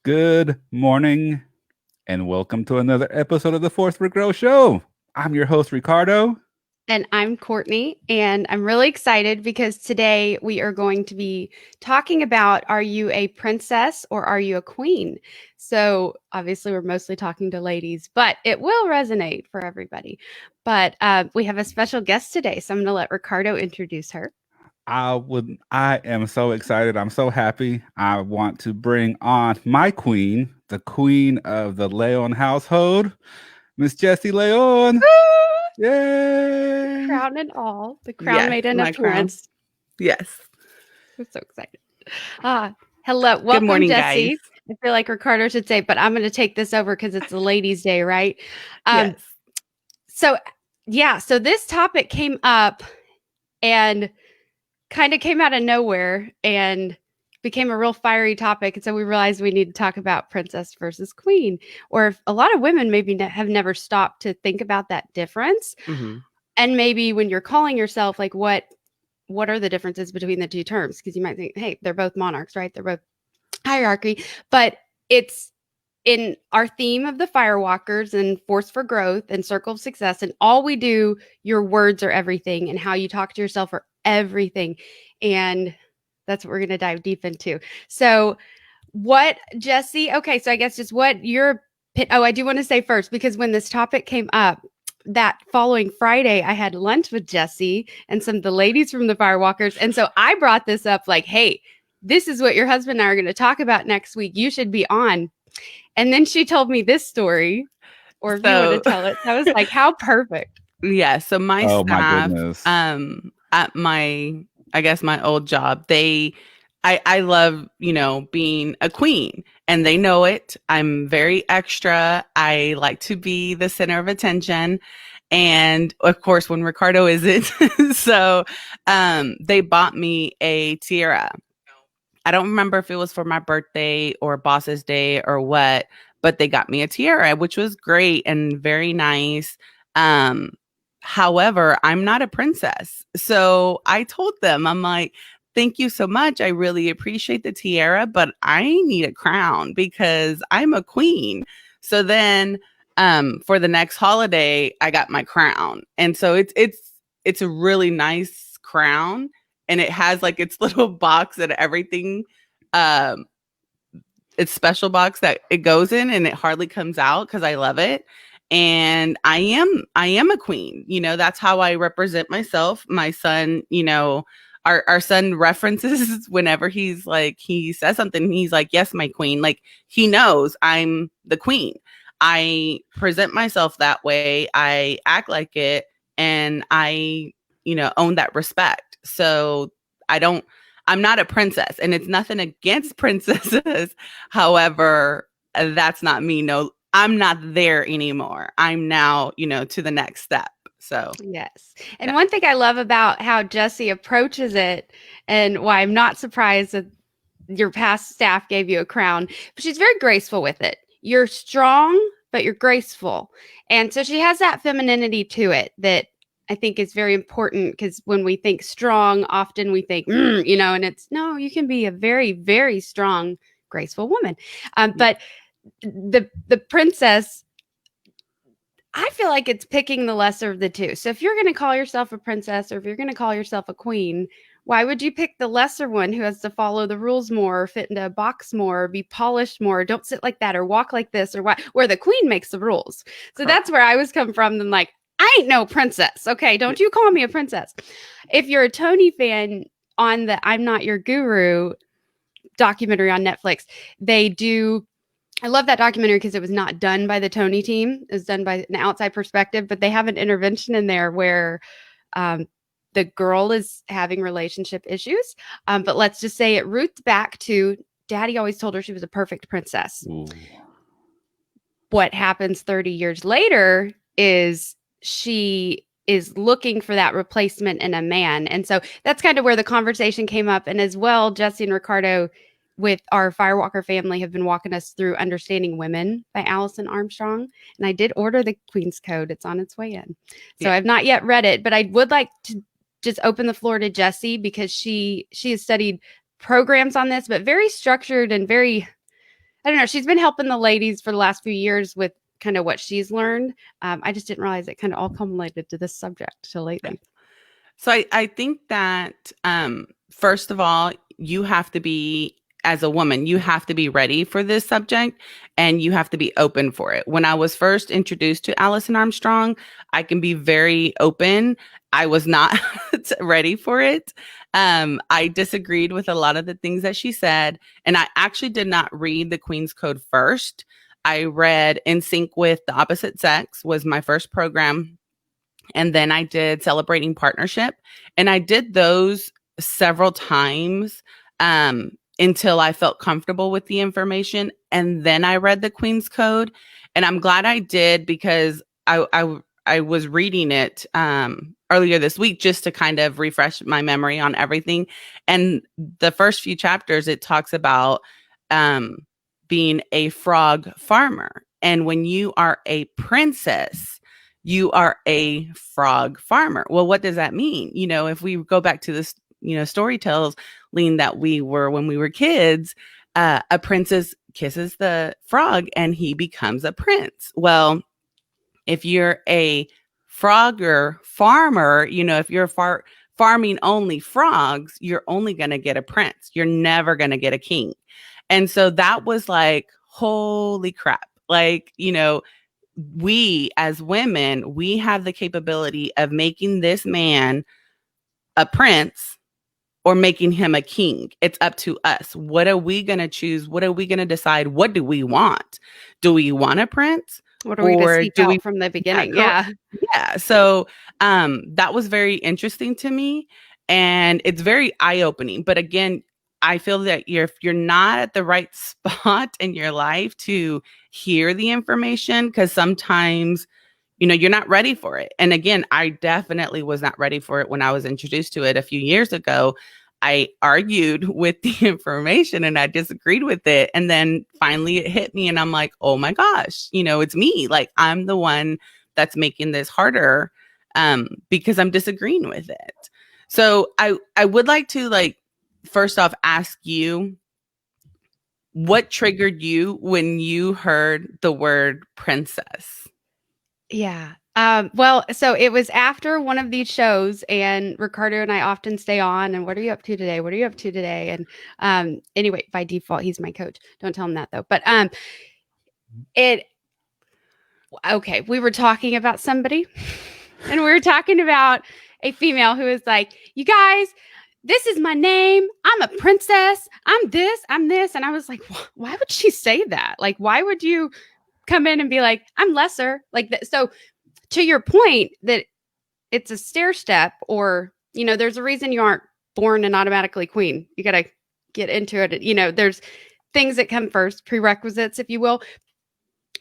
Good morning, and welcome to another episode of the Fourth for Grow Show. I'm your host, Ricardo. And I'm Courtney, and I'm really excited because today we are going to be talking about, are you a princess or are you a queen? So obviously we're mostly talking to ladies, but it will resonate for everybody. But we have a special guest today, so I'm going to let Ricardo introduce her. I am so excited. I'm so happy. I want to bring on my queen, the queen of the Leon household, Miss Jesy Leon. Woo! Yay! Crown and all, the crown Yes, made an my crown. appearance. Yes. I'm so excited. Hello, Good welcome, morning, guys. Jesy. I feel like Ricardo should say, but I'm going to take this over because it's the ladies' day, right? Yes. So this topic came up and kind of came out of nowhere and became a real fiery topic. And so we realized we need to talk about princess versus queen, or if a lot of women maybe have never stopped to think about that difference. Mm-hmm. And maybe when you're calling yourself, like what are the differences between the two terms? Because you might think, hey, they're both monarchs, right? They're both hierarchy, but it's in our theme of the firewalkers and force for growth and circle of success, and all we do, your words are everything, and how you talk to yourself are everything. And that's what we're going to dive deep into. So what, Jesy, okay, so I guess just what your I do want to say first, because when this topic came up that following Friday, I had lunch with Jesy and some of the ladies from the firewalkers, and so I brought this up like, hey, this is what your husband and I are going to talk about next week, you should be on. And then she told me this story, or if you want to tell it. I was like, how perfect. Yeah. So my Oh my staff, goodness. at my old job, I love, being a queen, and they know it. I'm very extra. I like to be the center of attention. And of course, when Ricardo isn't, so they bought me a tiara. I don't remember if it was for my birthday or boss's day or what, but they got me a tiara, which was great and very nice. However, I'm not a princess. So I told them, I'm like, thank you so much. I really appreciate the tiara, but I need a crown because I'm a queen. So then for the next holiday, I got my crown. And so it's a really nice crown, and it has like its little box and everything, its special box that it goes in, and it hardly comes out because I love it. And I am a queen. That's how I represent myself. My son, our son references whenever he's like, he says something, he's like, yes, my queen. Like, he knows I'm the queen. I present myself that way. I act like it, and I, own that respect. So I'm not a princess, and it's nothing against princesses. However, that's not me. No, I'm not there anymore. I'm now, to the next step. So, yes. And one thing I love about how Jesy approaches it, and why I'm not surprised that your past staff gave you a crown, but she's very graceful with it. You're strong, but you're graceful. And so she has that femininity to it that I think is very important, because when we think strong, often we think, and it's, no, you can be a very, very strong, graceful woman. But the princess, I feel like it's picking the lesser of the two. So if you're going to call yourself a princess, or if you're going to call yourself a queen, why would you pick the lesser one who has to follow the rules more, or fit into a box more, or be polished more, or don't sit like that, or walk like this, or what? Where the queen makes the rules. So that's where I was coming from. Then like, I ain't no princess. Okay, don't you call me a princess. If you're a Tony fan, on the I'm Not Your Guru documentary on Netflix, they do. I love that documentary because it was not done by the Tony team. It was done by an outside perspective, but they have an intervention in there where the girl is having relationship issues. But let's just say it roots back to Daddy always told her she was a perfect princess. Ooh. What happens 30 years later is she is looking for that replacement in a man. And so that's kind of where the conversation came up. And as well, Jesy and Ricardo, with our Firewalker family, have been walking us through Understanding Women by Allison Armstrong. And I did order the Queen's Code. It's on its way in. So I've not yet read it, but I would like to just open the floor to Jesy, because she has studied programs on this, but very structured and very I don't know. She's been helping the ladies for the last few years with kind of what she's learned. I just didn't realize it kind of all culminated to this subject till lately. So I think that first of all, you have to be, as a woman, you have to be ready for this subject and you have to be open for it. When I was first introduced to Allison Armstrong, I can be very open. I was not ready for it. I disagreed with a lot of the things that she said. And I actually did not read the Queen's Code first. I read In Sync with the Opposite Sex was my first program. And then I did Celebrating Partnership. And I did those several times until I felt comfortable with the information. And then I read the Queen's Code. And I'm glad I did, because I was reading it earlier this week just to kind of refresh my memory on everything. And the first few chapters, it talks about being a frog farmer. And when you are a princess, you are a frog farmer. Well, what does that mean? You know, if we go back to this, storytelling that we were when we were kids, a princess kisses the frog and he becomes a prince. Well, if you're a frogger farmer, if you're farming only frogs, you're only going to get a prince. You're never going to get a king. And so that was like, holy crap. Like, we as women, we have the capability of making this man a prince or making him a king. It's up to us. What are we going to choose? What are we going to decide? What do we want? Do we want a prince? What are we going to seek out from the beginning? Yeah. So that was very interesting to me. And it's very eye-opening. But again, I feel that if you're not at the right spot in your life to hear the information, because sometimes, you're not ready for it. And again, I definitely was not ready for it when I was introduced to it a few years ago. I argued with the information and I disagreed with it. And then finally it hit me and I'm like, oh my gosh, it's me. Like, I'm the one that's making this harder because I'm disagreeing with it. So I would like to first off, ask you, what triggered you when you heard the word princess? Yeah. Well, so it was after one of these shows, and Ricardo and I often stay on. And what are you up to today? What are you up to today? And anyway, by default, he's my coach. Don't tell him that though. But okay, we were talking about somebody, and we were talking about a female who was like, "You guys, this is my name. I'm a princess. I'm this, I'm this." And I was like, why would she say that? Like, why would you come in and be like, I'm lesser? Like that. So to your point that it's a stair step, or, there's a reason you aren't born and automatically queen. You got to get into it. There's things that come first, prerequisites, if you will.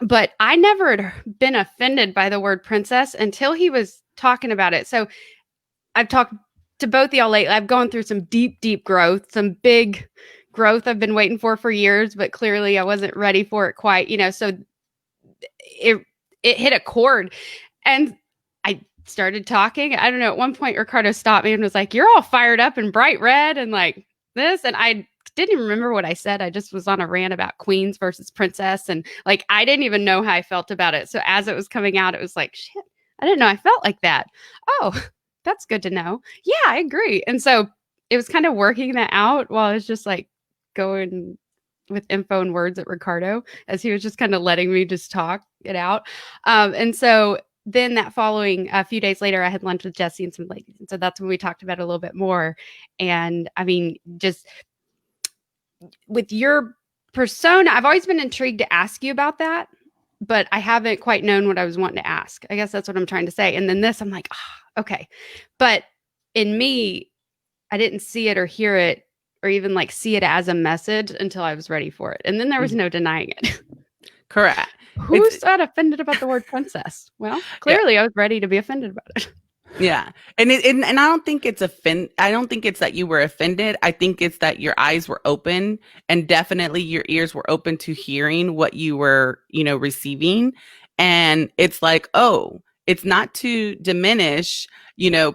But I never had been offended by the word princess until he was talking about it. So I've talked to both of y'all lately. I've gone through some deep growth, some big growth I've been waiting for years, but clearly I wasn't ready for it quite, so it hit a chord and I started talking. I don't know. At one point, Ricardo stopped me and was like, "You're all fired up and bright red and like this." And I didn't even remember what I said. I just was on a rant about queens versus princess. And like, I didn't even know how I felt about it. So as it was coming out, it was like, shit, I didn't know I felt like that. Oh, that's good to know. Yeah, I agree. And so it was kind of working that out while I was just like going with info and words at Ricardo, as he was just kind of letting me just talk it out. And so then that following a few days later, I had lunch with Jesy and some ladies. And so that's when we talked about it a little bit more. And I mean, just with your persona, I've always been intrigued to ask you about that, but I haven't quite known what I was wanting to ask. I guess that's what I'm trying to say. And then this, I'm like, okay. But in me, I didn't see it or hear it or even like see it as a message until I was ready for it. And then there was no denying it. Correct. Who's that offended about the word princess? Well, clearly I was ready to be offended about it. Yeah. And I don't think it's I don't think it's that you were offended. I think it's that your eyes were open and definitely your ears were open to hearing what you were, receiving. And it's like, oh, it's not to diminish,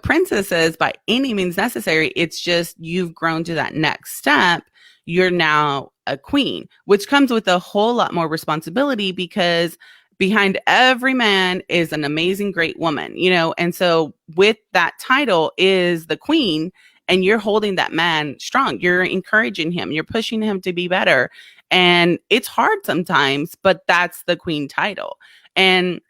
princesses by any means necessary. It's just you've grown to that next step. you're now a queen, which comes with a whole lot more responsibility because behind every man is an amazing, great woman, you know? And so with that title is the queen, and you're holding that man strong. You're encouraging him. You're pushing him to be better. And it's hard sometimes, but that's the queen title. And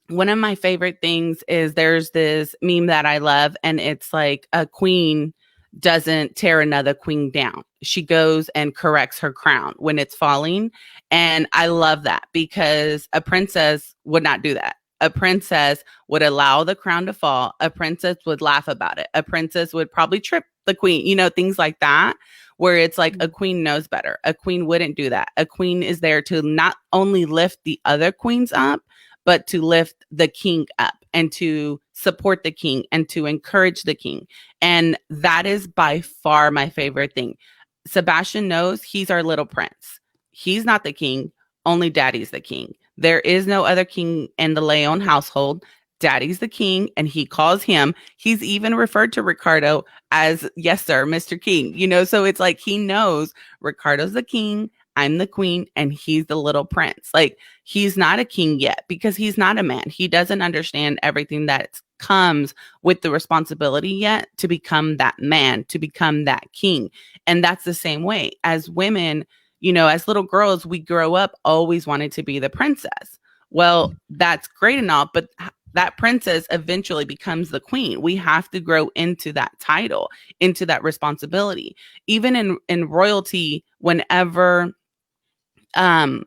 one of my favorite things is there's this meme that I love, and it's like a queen doesn't tear another queen down. She goes and corrects her crown when it's falling. And I love that because a princess would not do that. A princess would allow the crown to fall. A princess would laugh about it. A princess would probably trip the queen, you know, things like that, where it's like a queen knows better. A queen wouldn't do that. A queen is there to not only lift the other queens up, but to lift the king up and to support the king and to encourage the king. And that is by far my favorite thing. Sebastian knows he's our little prince. He's not the king. Only daddy's the king. There is no other king in the Leon household. Daddy's the king, and he calls him. He's even referred to Ricardo as, yes, sir, Mr. King. You know, so it's like he knows Ricardo's the king, I'm the queen, and he's the little prince. Like, he's not a king yet because he's not a man. He doesn't understand everything that comes with the responsibility yet to become that man, to become that king. And that's the same way as women. You know, as little girls, we grow up always wanting to be the princess. Well, that's great and all, but that princess eventually becomes the queen. We have to grow into that title, into that responsibility. Even in royalty, whenever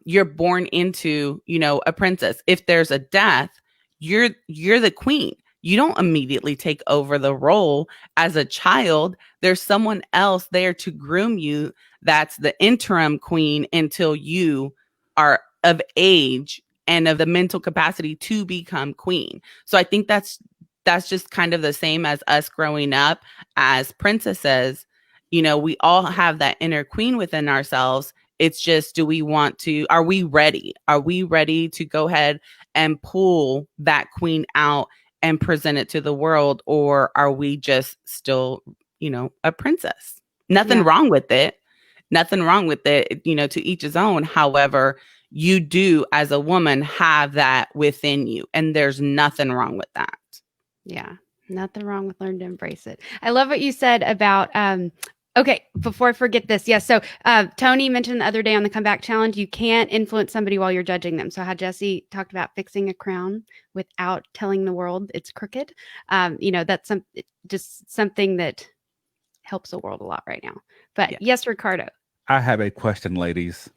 you're born into, you know, a princess, if there's a death, you're the queen. You don't immediately take over the role as a child. There's someone else there to groom you. That's the interim queen until you are of age and of the mental capacity to become queen. So I think that's just kind of the same as us growing up as princesses. You know, we all have that inner queen within ourselves. It's just, are we ready? Are we ready to go ahead and pull that queen out and present it to the world? Or are we just still, you know, a princess? Nothing wrong with it. Nothing wrong with it, you know, to each his own. However, you do as a woman have that within you, and there's nothing wrong with that. Yeah, nothing wrong with learning to embrace it. I love what you said about okay, before I forget this. Yes. So Tony mentioned the other day on the Comeback Challenge, you can't influence somebody while you're judging them. So how Jesy talked about fixing a crown without telling the world it's crooked. You know, that's just something that helps the world a lot right now. But yes, Ricardo. I have a question, ladies.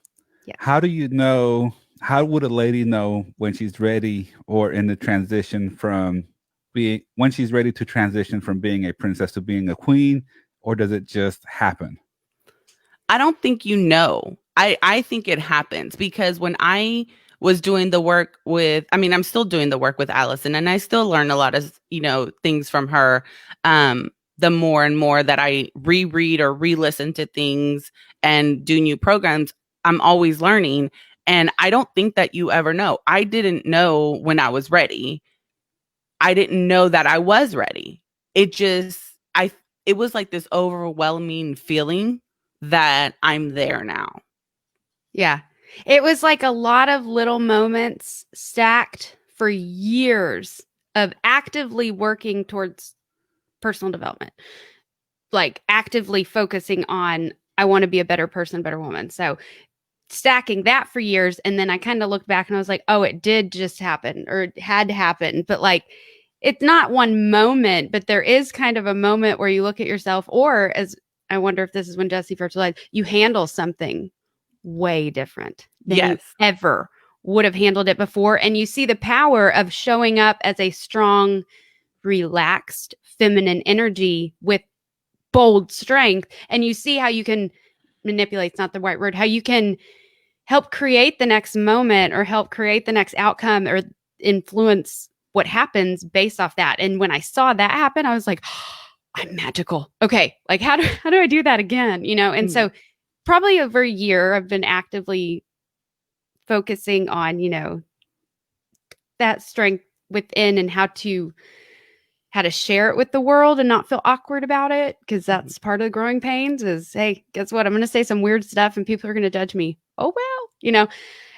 Yeah. How would a lady know when she's ready or in the transition when she's ready to transition from being a princess to being a queen? Or does it just happen? I don't think you know. I think it happens because when I was doing the work I'm still doing the work with Allison, and I still learn a lot of, you know, things from her. The more and more that I reread or re-listen to things and do new programs, I'm always learning. And I don't think that you ever know. I didn't know when I was ready. I didn't know that I was ready. It was like this overwhelming feeling that I'm there now. Yeah. It was like a lot of little moments stacked for years of actively working towards personal development, like actively focusing on, I want to be a better person, better woman. So stacking that for years. And then I kind of looked back and I was like, oh, it did just happen, or it had to happen. But like, it's not one moment, but there is kind of a moment where you look at yourself, or as I wonder if this is when Jesy first realized, you handle something way different than you ever would have handled it before. And you see the power of showing up as a strong, relaxed, feminine energy with bold strength. And you see how you can manipulate, it's not the right word, how you can help create the next moment or help create the next outcome or influence what happens based off that. And when I saw that happen, I was like, oh, I'm magical. Okay. Like how do I do that again? You know? And so probably over a year, I've been actively focusing on, you know, that strength within and how to how to share it with the world and not feel awkward about it, because that's part of the growing pains is, hey, guess what? I'm going to say some weird stuff and people are going to judge me. Oh, well,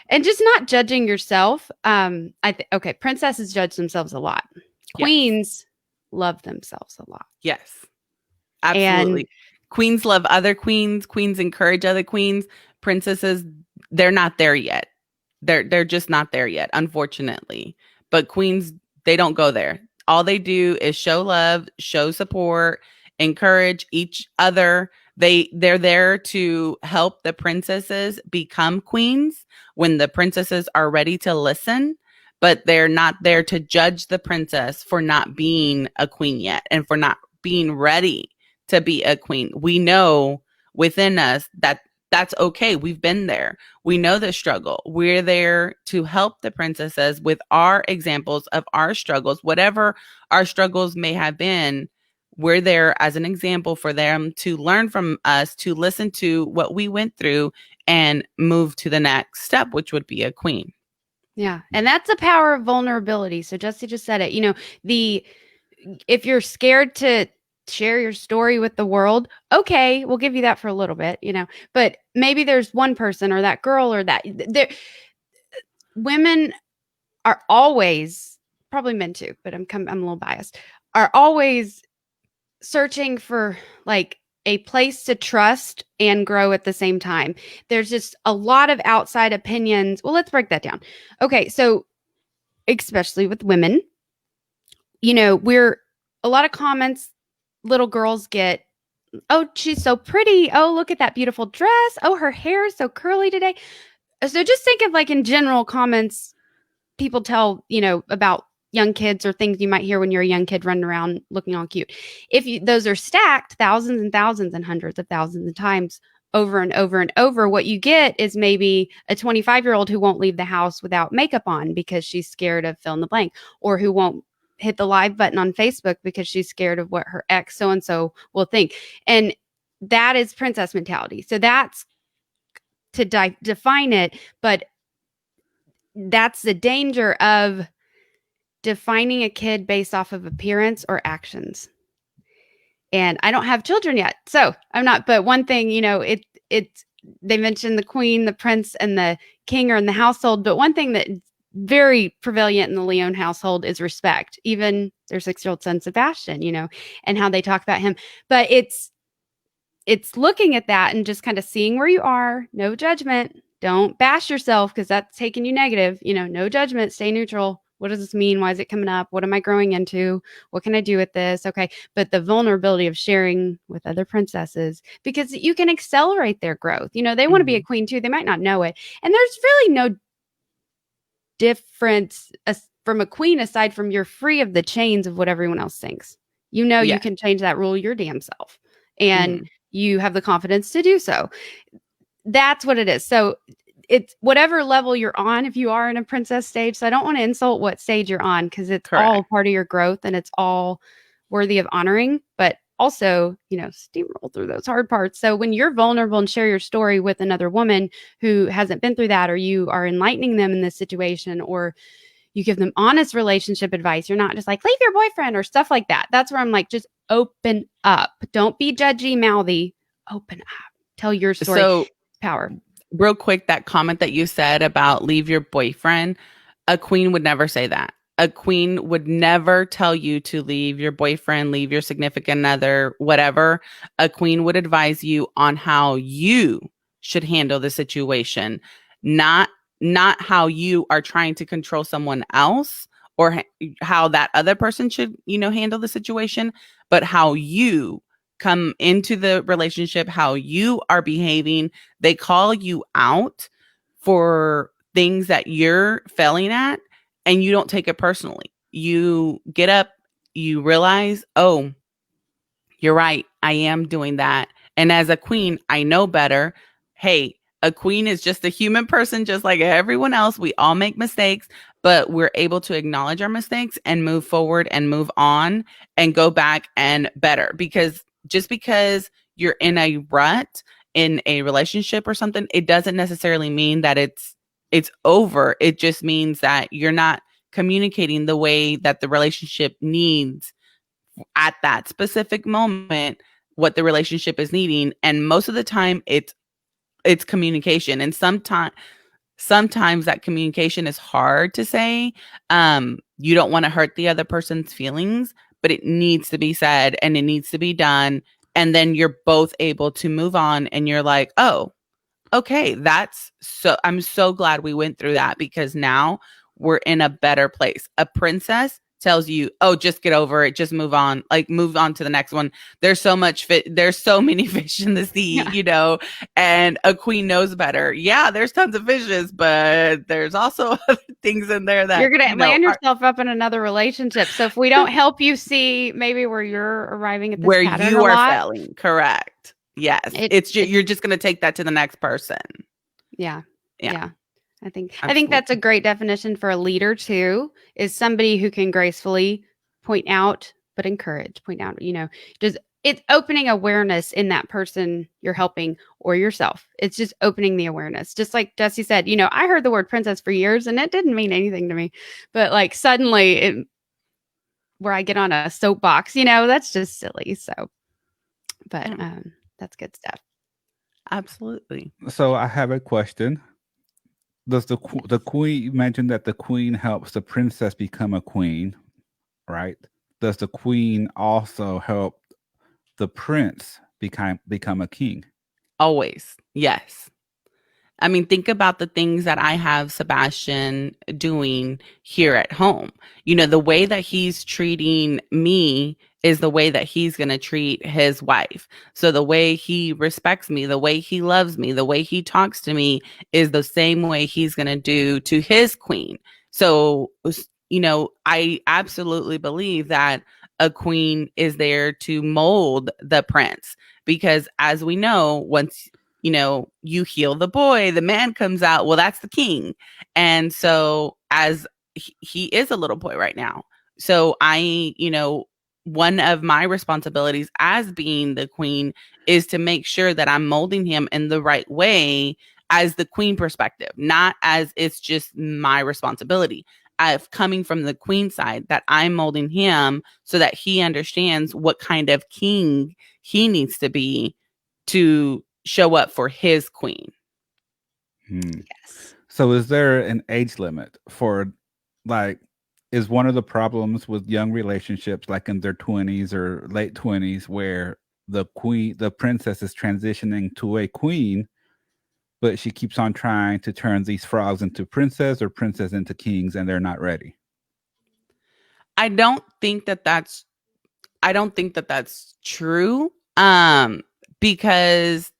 and just not judging yourself. Okay, princesses judge themselves a lot. Queens love themselves a lot. Yes, absolutely. And queens love other queens. Queens encourage other queens. Princesses, they're not there yet. They're just not there yet, unfortunately. But queens, they don't go there. All they do is show love, show support, encourage each other. They're there to help the princesses become queens when the princesses are ready to listen, but they're not there to judge the princess for not being a queen yet and for not being ready to be a queen. We know within us that that's okay. We've been there. We know the struggle. We're there to help the princesses with our examples of our struggles, whatever our struggles may have been. We're there as an example for them to learn from us, to listen to what we went through and move to the next step, which would be a queen. Yeah. And that's the power of vulnerability. So Jesy just said it, if you're scared to share your story with the world, okay, we'll give you that for a little bit, but maybe there's one person or that girl or that women are always, probably men too, but I'm a little biased, are always searching for like a place to trust and grow at the same time. There's just a lot of outside opinions. Well, let's break that down. Okay. So especially with women, we're a lot of comments little girls get, oh, she's so pretty. Oh, look at that beautiful dress. Oh, her hair is so curly today. So just think of like in general comments people tell, about young kids or things you might hear when you're a young kid running around looking all cute. Those are stacked thousands and thousands and hundreds of thousands of times over and over and over, what you get is maybe a 25-year-old who won't leave the house without makeup on because she's scared of fill in the blank, or who won't hit the live button on Facebook because she's scared of what her ex so-and-so will think. And that is princess mentality. So that's to define it, but that's the danger of defining a kid based off of appearance or actions. And I don't have children yet, so I'm not, but one thing, they mentioned the queen, the prince, and the king are in the household, but one thing that very prevalent in the Leon household is respect. Even their 6-year-old son, Sebastian, and how they talk about him. But it's looking at that and just kind of seeing where you are. No judgment. Don't bash yourself because that's taking you negative. No judgment. Stay neutral. What does this mean? Why is it coming up? What am I growing into? What can I do with this? Okay. But the vulnerability of sharing with other princesses, because you can accelerate their growth. They want to be a queen too. They might not know it. And there's really no difference from a queen aside from you're free of the chains of what everyone else thinks. You can change that rule your damn self, and you have the confidence to do so. That's what it is. So it's whatever level you're on, if you are in a princess stage. So I don't want to insult what stage you're on, because it's all part of your growth and it's all worthy of honoring, but also, steamroll through those hard parts. So when you're vulnerable and share your story with another woman who hasn't been through that, or you are enlightening them in this situation, or you give them honest relationship advice, you're not just like, leave your boyfriend or stuff like that. That's where I'm like, just open up. Don't be judgy, mouthy. Open up. Tell your story. So, power. Real quick, that comment that you said about leave your boyfriend, a queen would never say that. A queen would never tell you to leave your boyfriend, leave your significant other, whatever. A queen would advise you on how you should handle the situation, not how you are trying to control someone else, or how that other person should, handle the situation, but how you come into the relationship, how you are behaving. They call you out for things that you're failing at, and you don't take it personally. You get up, you realize, oh, you're right, I am doing that. And as a queen, I know better. Hey, a queen is just a human person, just like everyone else. We all make mistakes, but we're able to acknowledge our mistakes and move forward and move on and go back and better. Because just because you're in a rut in a relationship or something, it doesn't necessarily mean that it's over. It just means that you're not communicating the way that the relationship needs at that specific moment what the relationship is needing. And most of the time it's communication. And sometimes that communication is hard to say. You don't want to hurt the other person's feelings, but it needs to be said and it needs to be done. And then you're both able to move on and you're like, oh, okay, I'm so glad we went through that, because now we're in a better place. A princess tells you, oh, just get over it, just move on, like move on to the next one. There's so many fish in the sea, and a queen knows better. Yeah, there's tons of fishes, but there's also other things in there that you're going to land yourself up in another relationship. So if we don't help you see maybe where you're arriving at this where pattern you a are lot, failing. Correct. Yes. You're just going to take that to the next person. Yeah. I think Absolutely. that's a great definition for a leader too, is somebody who can gracefully point out, but encourage, just it's opening awareness in that person you're helping or yourself. It's just opening the awareness. Just like Jesy said, I heard the word princess for years and it didn't mean anything to me, but like suddenly where I get on a soapbox, that's just silly. So, but that's good stuff. Absolutely. So I have a question. Does the queen, you mentioned that the queen helps the princess become a queen, right? Does the queen also help the prince become a king? Always. Yes. I mean, think about the things that I have Sebastian doing here at home. The way that he's treating me is the way that he's going to treat his wife. So the way he respects me, the way he loves me, the way he talks to me is the same way he's going to do to his queen. So, I absolutely believe that a queen is there to mold the prince, because as we know, once you heal the boy, the man comes out. Well, that's the king. And so as he is a little boy right now. So one of my responsibilities as being the queen is to make sure that I'm molding him in the right way as the queen perspective, not as it's just my responsibility. Coming from the queen side, that I'm molding him so that he understands what kind of king he needs to be to show up for his queen. Yes. So is there an age limit for, like, is one of the problems with young relationships, like in their 20s or late 20s, where the princess is transitioning to a queen, but she keeps on trying to turn these frogs into princess or princess into kings, and they're not ready? I don't think that that's true. Because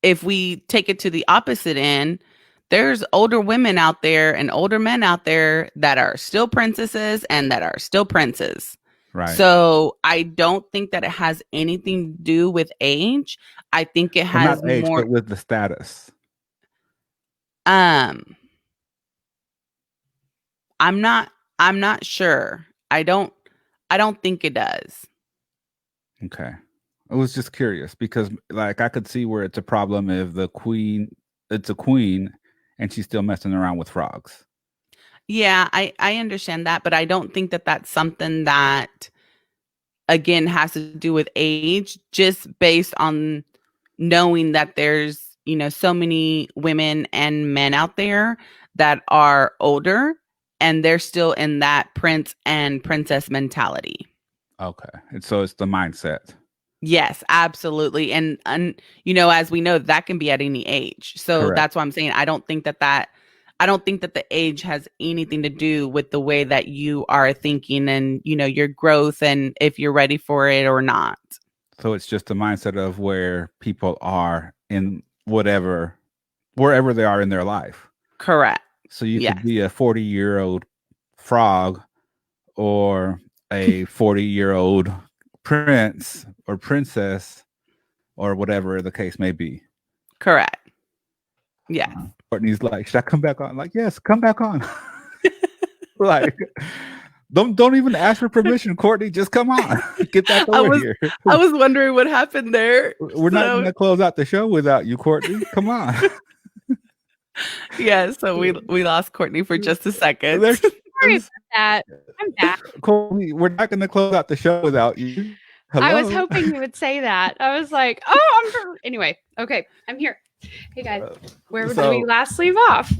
if we take it to the opposite end, there's older women out there and older men out there that are still princesses and that are still princes. Right. So I don't think that it has anything to do with age. I think it has not age, more but with the status. I'm not sure. I don't think it does. Okay. I was just curious because, like, I could see where it's a problem if it's a queen and she's still messing around with frogs. Yeah, I understand that, but I don't think that that's something that, again, has to do with age, just based on knowing that there's, so many women and men out there that are older and they're still in that prince and princess mentality. Okay. And so it's the mindset. Yes, absolutely. And as we know, that can be at any age. So Correct. That's why I'm saying I don't think that the age has anything to do with the way that you are thinking and, your growth and if you're ready for it or not. So it's just the mindset of where people are in wherever they are in their life. Correct. So you could be a 40-year-old frog or a 40-year-old prince or princess or whatever the case may be. Correct. Yeah. Courtney's like, should I come back on? Like, yes, come back on. Like, don't even ask for permission, Courtney. Just come on. Get back over here. I was wondering what happened there. We're not going to close out the show without you, Courtney. Come on. Yeah, so we lost Courtney for just a second. Sorry about that. I'm back. Courtney, we're not going to close out the show without you. Hello. I was hoping you would say that. I was like, oh, anyway. Okay, I'm here. Hey guys, where did we last leave off?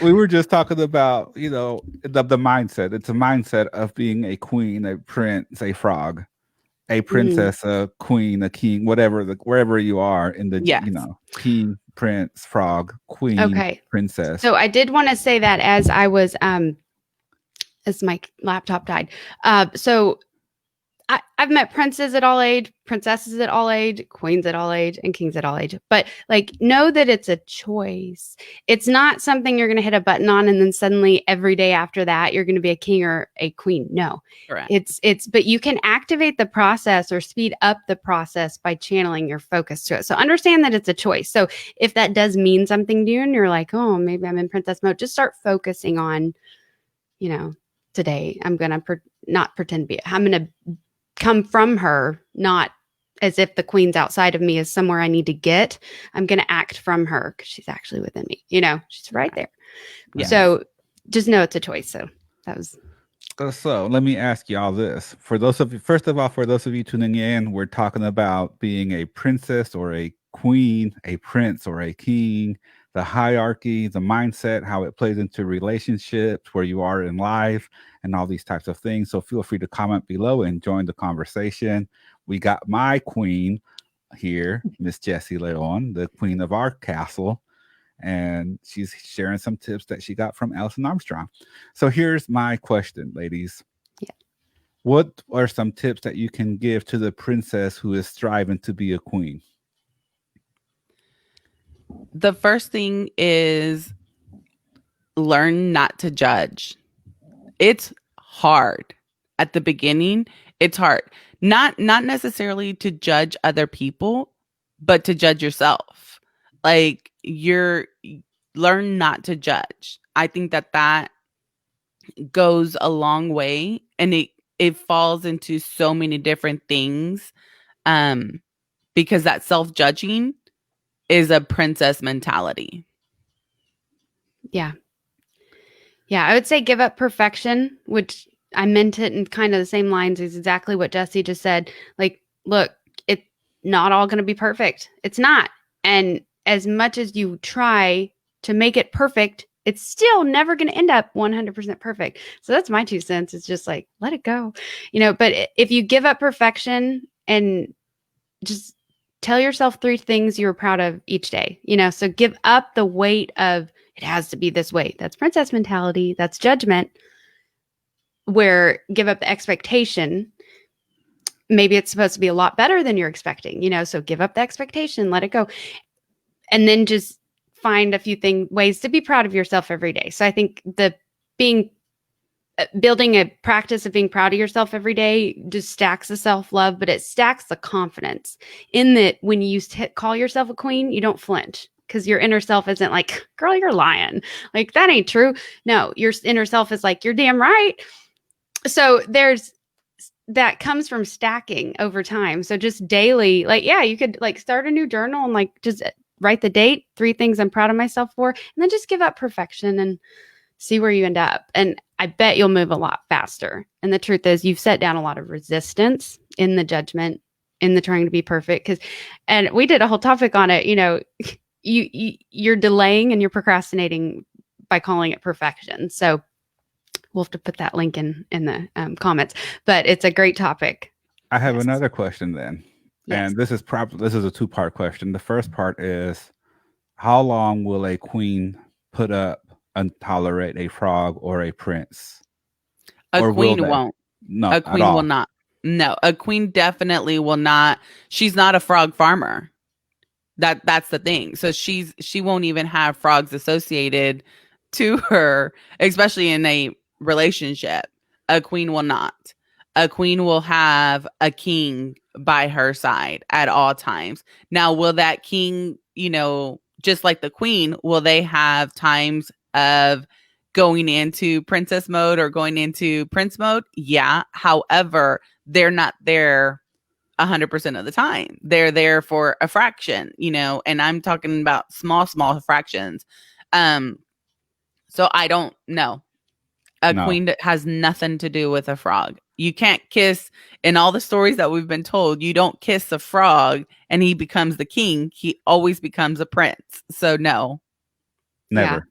We were just talking about, the mindset. It's a mindset of being a queen, a prince, a frog, a princess, a queen, a king, whatever, wherever you are in the, king, prince, frog, queen, princess. So I did want to say that as I was, as my laptop died. So I've met princes at all age, princesses at all age, queens at all age, and kings at all age. But like, know that it's a choice. It's not something you're going to hit a button on and then suddenly every day after that you're going to be a king or a queen. No, correct. But you can activate the process or speed up the process by channeling your focus to it. So understand that it's a choice. So if that does mean something to you and you're like, oh, maybe I'm in princess mode, just start focusing on, today I'm going to not pretend to be. I'm going to come from her, not as if the queen's outside of me is somewhere I need to get. I'm going to act from her because she's actually within me. She's right there. Yeah. So just know it's a choice. So that was. So let me ask y'all this. For those of you tuning in, we're talking about being a princess or a queen, a prince or a king, the hierarchy, the mindset, how it plays into relationships, where you are in life, and all these types of things. So feel free to comment below and join the conversation. We got my queen here, Miss Jesy Leon, the queen of our castle, and she's sharing some tips that she got from Alison Armstrong. So here's my question, ladies. Yeah. What are some tips that you can give to the princess who is striving to be a queen? The first thing is learn not to judge. It's hard at the beginning. It's hard. Not necessarily to judge other people, but to judge yourself. Like learn not to judge. I think that goes a long way, and it falls into so many different things. Because that self-judging is a princess mentality. Yeah. Yeah, I would say give up perfection, which I meant it in kind of the same lines as exactly what Jesy just said. Like, look, it's not all going to be perfect. It's not. And as much as you try to make it perfect, it's still never going to end up 100% perfect. So that's my 2 cents. It's just like, let it go. But if you give up perfection and just tell yourself 3 things you're proud of each day, so give up the weight of it has to be this way. That's princess mentality. That's judgment. Where give up the expectation. Maybe it's supposed to be a lot better than you're expecting, so give up the expectation, let it go. And then just find a few ways to be proud of yourself every day. So I think building a practice of being proud of yourself every day just stacks the self-love, but it stacks the confidence in that when you call yourself a queen, you don't flinch because your inner self isn't like, girl, you're lying. Like, that ain't true. No, your inner self is like, you're damn right. So that comes from stacking over time. So just daily, you could start a new journal and just write the date, 3 things I'm proud of myself for, and then just give up perfection and see where you end up. And I bet you'll move a lot faster. And the truth is you've set down a lot of resistance in the judgment, in the trying to be perfect. And we did a whole topic on it. You're delaying and you're procrastinating by calling it perfection. So we'll have to put that link in the comments, but it's a great topic. I have another question then. Yes. And this is a 2-part question. The first part is, how long will a queen put up and tolerate a frog or a prince? A queen won't. No, a queen will not. No, a queen definitely will not. She's not a frog farmer. That's the thing. So she won't even have frogs associated to her, especially in a relationship. A queen will not. A queen will have a king by her side at all times. Now, will that king, just like the queen, will they have times of going into princess mode or going into prince mode? Yeah. However, they're not there 100% of the time. They're there for a fraction, and I'm talking about small fractions. So I don't know. A No. queen that has nothing to do with a frog. You can't kiss, in all the stories that we've been told, you don't kiss a frog and he becomes the king. He always becomes a prince. So no. Never.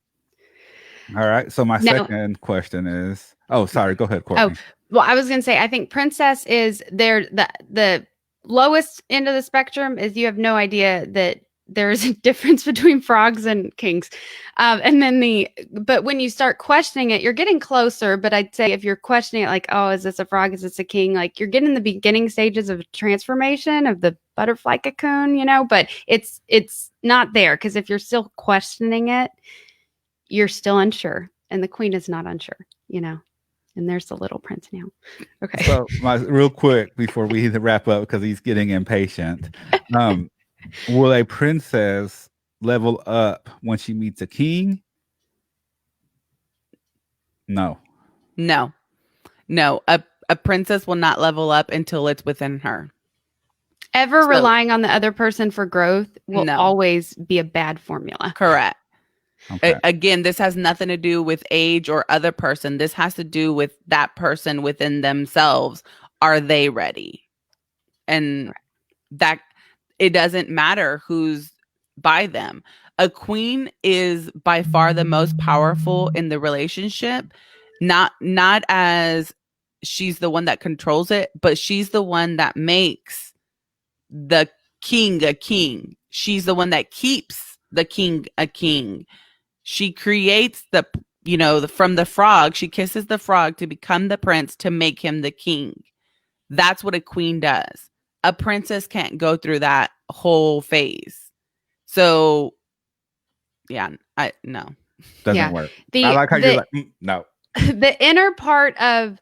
All right. So my No. second question is, oh, sorry. Go ahead, Oh, Courtney. well, I was going to say, I think princess is there. The lowest end of the spectrum is you have no idea that there's a difference between frogs and kings. And then but when you start questioning it, you're getting closer. But I'd say if you're questioning it, like, oh, is this a frog? Is this a king? Like you're getting the beginning stages of transformation of the butterfly cocoon, but it's not there. Because if you're still questioning it, you're still unsure. And the queen is not unsure, And there's the little prince now. Okay. So real quick before we wrap up, because he's getting impatient. Will a princess level up when she meets a king? No. A princess will not level up until it's within her. Relying on the other person for growth will always be a bad formula. Correct. Okay. Again, this has nothing to do with age or other person. This has to do with that person within themselves. Are they ready? And that it doesn't matter who's by them. A queen is by far the most powerful in the relationship, not as she's the one that controls it, but she's the one that makes the king a king. She's the one that keeps the king a king. She creates from the frog, she kisses the frog to become the prince, to make him the king. That's what a queen does. A princess can't go through that whole phase. So, no. Doesn't work. I like how you're like, no. The inner part of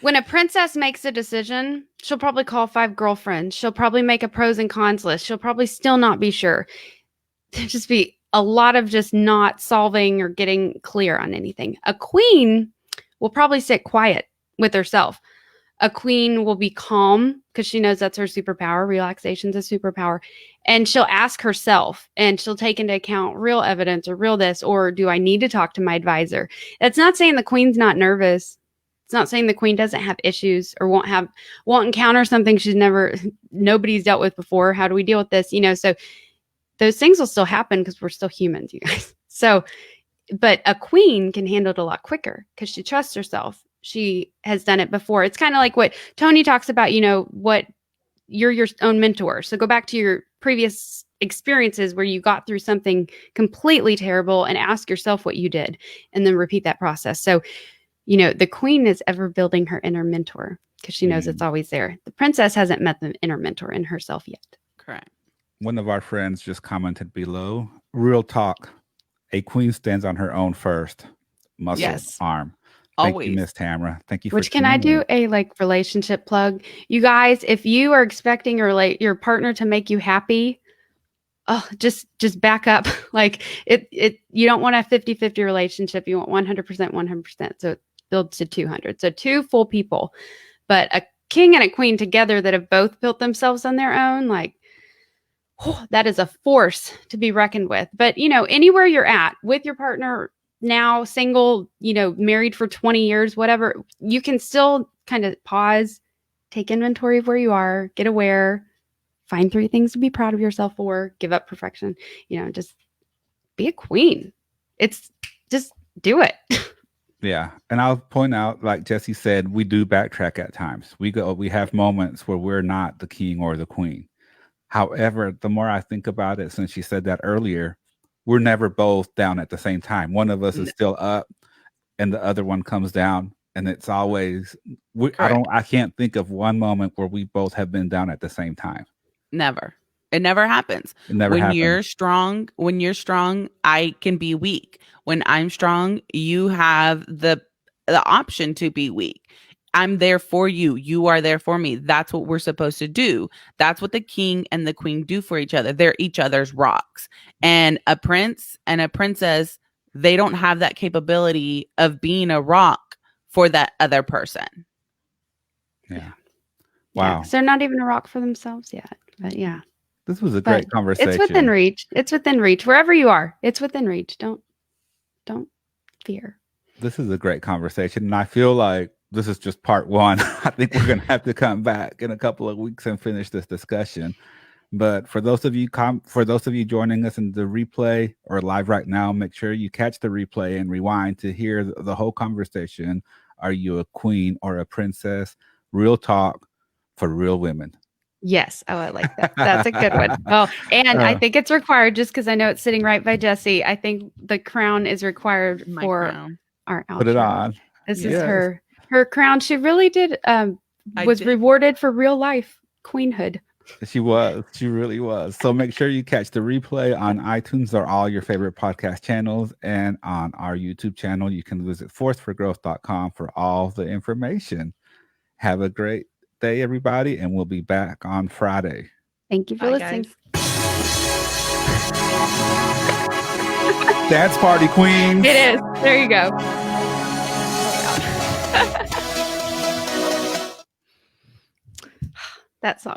when a princess makes a decision, she'll probably call 5 girlfriends. She'll probably make a pros and cons list. She'll probably still not be sure. There'll just be a lot of just not solving or getting clear on anything. A queen will probably sit quiet with herself. A queen will be calm because she knows that's her superpower. Relaxation's a superpower. And she'll ask herself, and she'll take into account real evidence or real this, or do I need to talk to my advisor? That's not saying the queen's not nervous. It's not saying the queen doesn't have issues or won't encounter something nobody's dealt with before. How do we deal with this? So those things will still happen because we're still humans, you guys. So, but a queen can handle it a lot quicker because she trusts herself. She has done it before. It's kind of like what Tony talks about, what you're your own mentor. So go back to your previous experiences where you got through something completely terrible and ask yourself what you did and then repeat that process. So, the queen is ever building her inner mentor because she knows it's always there. The princess hasn't met the inner mentor in herself yet. Correct. One of our friends just commented below, real talk, a queen stands on her own first. Muscle, arm. Thank Always. you, Miss Tamara. Thank you for Which can I do a relationship plug? You guys, if you are expecting your partner to make you happy, just back up. Like you don't want a 50-50 relationship. You want 100%, 100%. So it builds to 200. So 2 full people, but a king and a queen together that have both built themselves on their own, that is a force to be reckoned with. But, anywhere you're at with your partner now, single, married for 20 years, whatever, you can still kind of pause, take inventory of where you are, get aware, find 3 things to be proud of yourself for, give up perfection, just be a queen. It's just do it. Yeah. And I'll point out, like Jesy said, we do backtrack at times. We have moments where we're not the king or the queen. However, the more I think about it, since she said that earlier, we're never both down at the same time. One of us is still up and the other one comes down. And it's always, I can't think of one moment where we both have been down at the same time. Never. It never happens. When you're strong, I can be weak. When I'm strong, you have the option to be weak. I'm there for you. You are there for me. That's what we're supposed to do. That's what the king and the queen do for each other. They're each other's rocks. And a prince and a princess, they don't have that capability of being a rock for that other person. Yeah. Wow. So they're not even a rock for themselves yet. But yeah. This was a great conversation. It's within reach. It's within reach. Wherever you are, it's within reach. Don't fear. This is a great conversation, and I feel like this is just part one. I think we're going to have to come back in a couple of weeks and finish this discussion. But for those of you joining us in the replay or live right now, make sure you catch the replay and rewind to hear the whole conversation. Are you a queen or a princess? Real talk for real women. Yes. Oh, I like that. That's a good one. Oh, and I think it's required just because I know it's sitting right by Jesy. I think the crown is required for our outro. Put it on. This is her crown. She really did was rewarded for real life queenhood. She was. She really was. So make sure you catch the replay on iTunes or all your favorite podcast channels, and on our YouTube channel. You can visit forceforgrowth.com for all the information. Have a great day, everybody, and we'll be back on Friday. Thank you for listening. Dance party queens. It is. There you go. That song.